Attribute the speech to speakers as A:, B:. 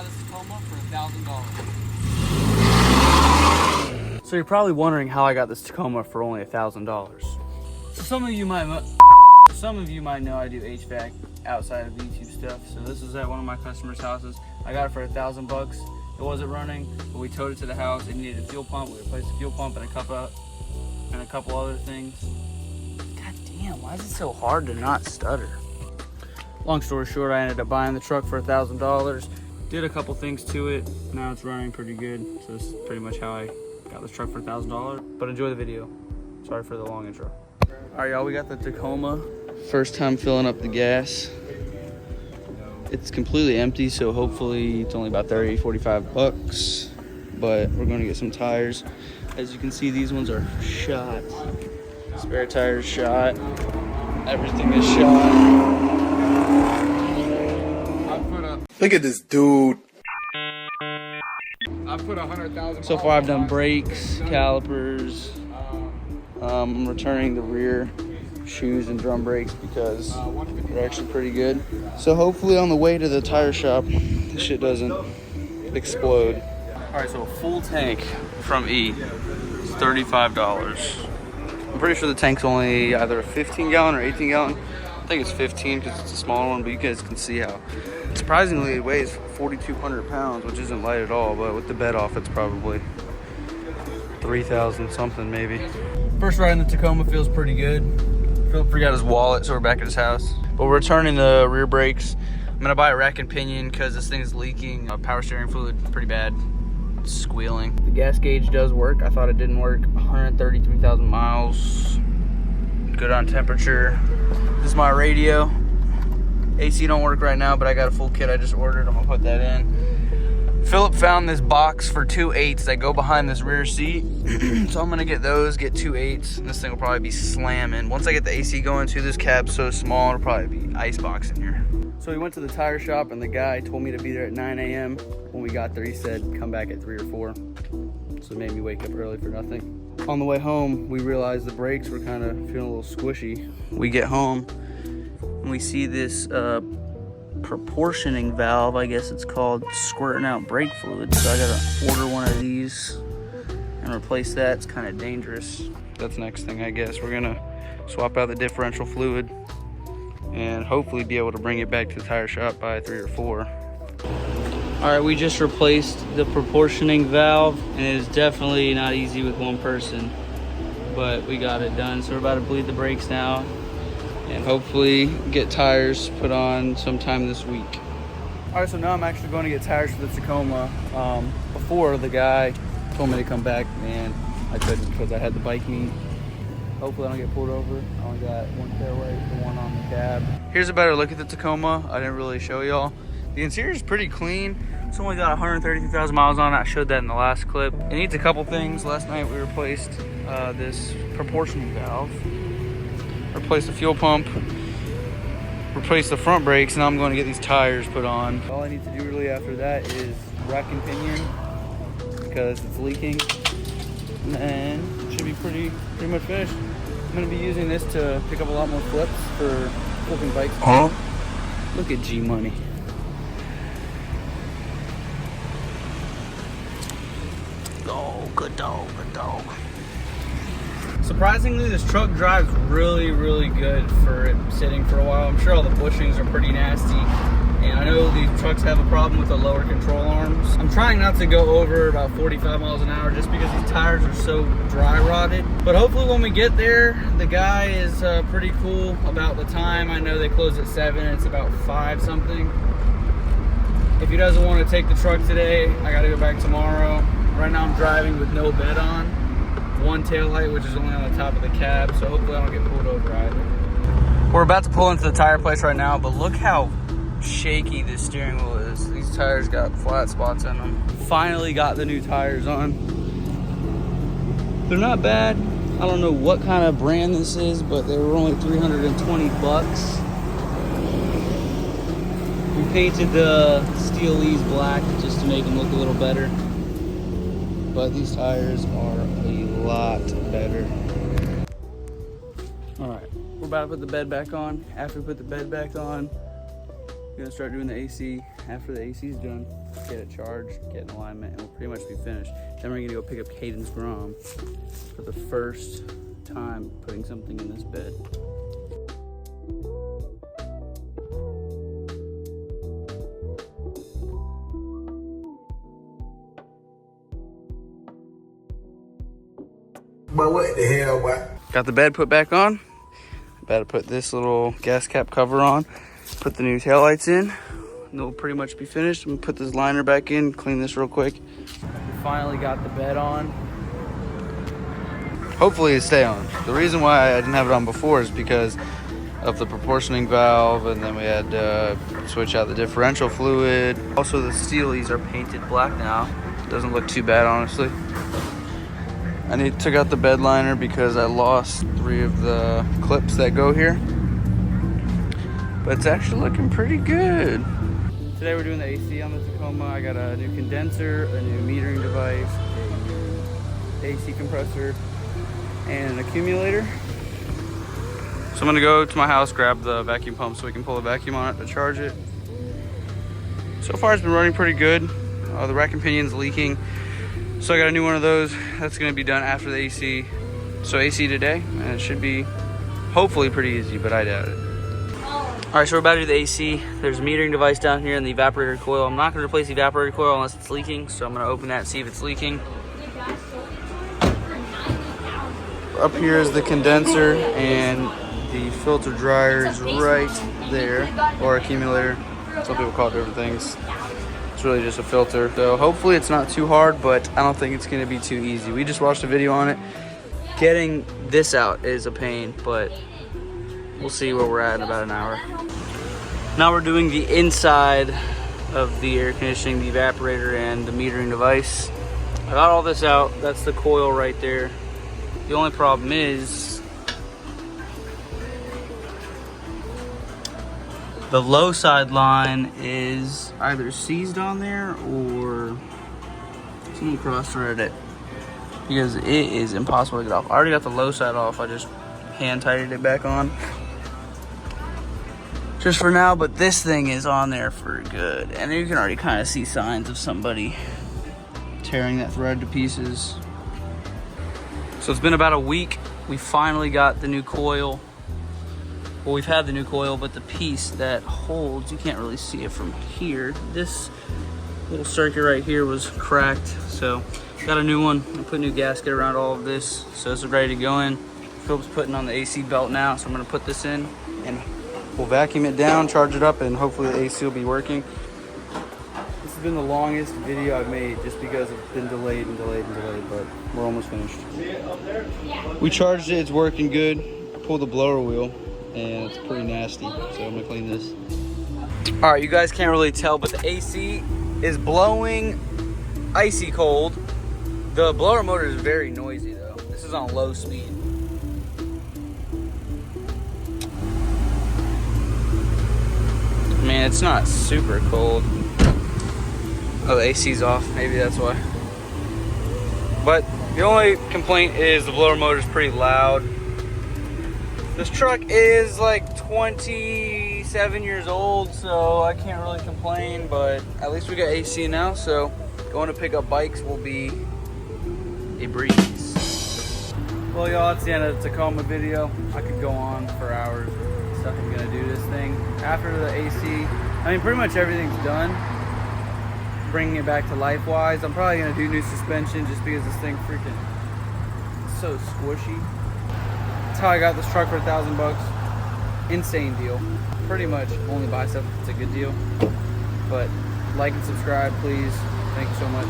A: got this Tacoma for $1,000. So you're probably wondering how I got this Tacoma for only $1,000. So some of you might know I do HVAC outside of YouTube stuff. So this is at one of my customers' houses. I got it for $1,000. It wasn't running, but we towed it to the house. It needed a fuel pump. We replaced the fuel pump and a couple other things. God damn, why is it so hard to not stutter? Long story short, I ended up buying the truck for $1,000. Did a couple things to it. Now it's running pretty good. So this is pretty much how I got this truck for $1,000. But enjoy the video. Sorry for the long intro. All right, y'all, we got the Tacoma. First time filling up the gas. It's completely empty, so hopefully it's only about 30, 45 bucks. But we're gonna get some tires. As you can see, these ones are shot. Spare tires shot. Everything is shot.
B: Look at this dude.
C: I put 100,000.
A: So far I've done brakes, calipers. I'm returning the rear shoes and drum brakes because they're actually pretty good. So hopefully on the way to the tire shop, this shit doesn't explode. All right, so a full tank from E is $35. I'm pretty sure the tank's only either a 15 gallon or 18 gallon. I think it's 15 because it's a smaller one, but you guys can see how surprisingly it weighs 4,200 pounds, which isn't light at all, but with the bed off, it's probably 3,000 something maybe. First ride in the Tacoma feels pretty good. Philip forgot his wallet, so we're back at his house. But we're returning the rear brakes. I'm gonna buy a rack and pinion because this thing is leaking power steering fluid pretty bad. It's squealing. The gas gauge does work. I thought it didn't work. 133,000 miles. Good on temperature. This is my radio. AC don't work right now, but I got a full kit I just ordered. I'm gonna put that in. Philip found this box for 2 8s that go behind this rear seat. So I'm gonna get those, get 2 8s, and this thing will probably be slamming. Once I get the AC going too, this cab's so small, it'll probably be icebox in here. So we went to the tire shop and the guy told me to be there at 9 a.m. When we got there, he said, come back at 3 or 4. So it made me wake up early for nothing. On the way home, we realized the brakes were kind of feeling a little squishy. We get home and we see this proportioning valve, I guess it's called, squirting out brake fluid. So I gotta order one of these and replace that. It's kind of dangerous. That's the next thing, I guess. We're gonna swap out the differential fluid and hopefully be able to bring it back to the tire shop by 3 or 4. All right, we just replaced the proportioning valve, and it is definitely not easy with one person, but we got it done. So we're about to bleed the brakes now and hopefully get tires put on sometime this week. All right, so now I'm actually going to get tires for the Tacoma. Before, the guy told me to come back, and I couldn't because I had the bike meet. Hopefully I don't get pulled over. I only got one taillight, the one on the cab. Here's a better look at the Tacoma. I didn't really show y'all. The interior is pretty clean. It's only got 132,000 miles on it. I showed that in the last clip. It needs a couple things. Last night we replaced this proportioning valve, replaced the fuel pump, replaced the front brakes. Now I'm going to get these tires put on. All I need to do really after that is rack and pinion because it's leaking. And then it should be pretty much finished. I'm going to be using this to pick up a lot more flips for flipping bikes. Huh? Look at G Money. Oh, good dog, good dog. Surprisingly, this truck drives really, really good for it sitting for a while. I'm sure all the bushings are pretty nasty. And I know these trucks have a problem with the lower control arms. I'm trying not to go over about 45 miles an hour just because these tires are so dry rotted. But hopefully when we get there, the guy is pretty cool about the time. I know they close at 7, it's about 5 something. If he doesn't want to take the truck today, I gotta go back tomorrow. Right now I'm driving with no bed on. One tail light, which is only on the top of the cab, so hopefully I don't get pulled over either. We're about to pull into the tire place right now, but look how shaky this steering wheel is. These tires got flat spots in them. Finally got the new tires on. They're not bad. I don't know what kind of brand this is, but they were only 320 bucks. We painted the steel E's black just to make them look a little better. But these tires are a lot better. All right, we're about to put the bed back on. After we put the bed back on, we're gonna start doing the AC after the AC is done, get it charged, get in alignment, and we'll pretty much be finished. Then we're gonna go pick up Caden's Grom for the first time putting something in this bed.
B: But what the hell, boy?
A: Got the bed put back on. About to put this little gas cap cover on, put the new taillights in, and we'll pretty much be finished. I'm gonna put this liner back in, clean this real quick. We finally got the bed on. Hopefully it stay on. The reason why I didn't have it on before is because of the proportioning valve, and then we had to switch out the differential fluid. Also, the steelies are painted black now. Doesn't look too bad, honestly. I took out the bed liner because I lost 3 of the clips that go here. But it's actually looking pretty good. Today we're doing the AC on the Tacoma. I got a new condenser, a new metering device, a new AC compressor, and an accumulator. So I'm gonna go to my house, grab the vacuum pump so we can pull a vacuum on it to charge it. So far it's been running pretty good. The rack and pinion's leaking. So I got a new one of those. That's gonna be done after the AC. So AC today, and it should be hopefully pretty easy, but I doubt it. All right, so we're about to do the AC. There's a metering device down here and the evaporator coil. I'm not gonna replace the evaporator coil unless it's leaking, so I'm gonna open that and see if it's leaking. Up here is the condenser, and the filter dryer is right there, or accumulator. Some people call it different things. It's really just a filter. So hopefully it's not too hard, but I don't think it's gonna be too easy. We just watched a video on it. Getting this out is a pain, but we'll see where we're at in about an hour. Now we're doing the inside of the air conditioning, the evaporator, and the metering device. I got all this out. That's the coil right there. The only problem is the low side line is either seized on there or someone cross-threaded it, because it is impossible to get off. I already got the low side off. I just hand tightened it back on just for now, but this thing is on there for good. And you can already kind of see signs of somebody tearing that thread to pieces. So it's been about a week. We finally got the new coil. Well, we've had the new coil, but the piece that holds, you can't really see it from here. This little circuit right here was cracked, so got a new one. I put a new gasket around all of this, so it's ready to go in. Philip's putting on the AC belt now, so I'm gonna put this in and we'll vacuum it down, charge it up, and hopefully the AC will be working. This has been the longest video I've made just because it's been delayed and delayed and delayed, but we're almost finished. We charged it, it's working good. I pulled the blower wheel, and it's pretty nasty, so I'm gonna clean this. All right, you guys can't really tell, but the AC is blowing icy cold. The blower motor is very noisy though. This is on low speed. Man, it's not super cold. Oh, the AC's off, maybe that's why. But the only complaint is the blower motor is pretty loud. This truck is like 27 years old, so I can't really complain, but at least we got AC now, so going to pick up bikes will be a breeze. Well, y'all, that's the end of the Tacoma video. I could go on for hours with stuff I'm gonna do this thing. After the AC, I mean, pretty much everything's done. Bringing it back to life-wise, I'm probably gonna do new suspension just because this thing freaking is so squishy. That's how I got this truck for $1,000. Insane deal. Pretty much only buy stuff if it's a good deal. But like and subscribe, please. Thank you so much.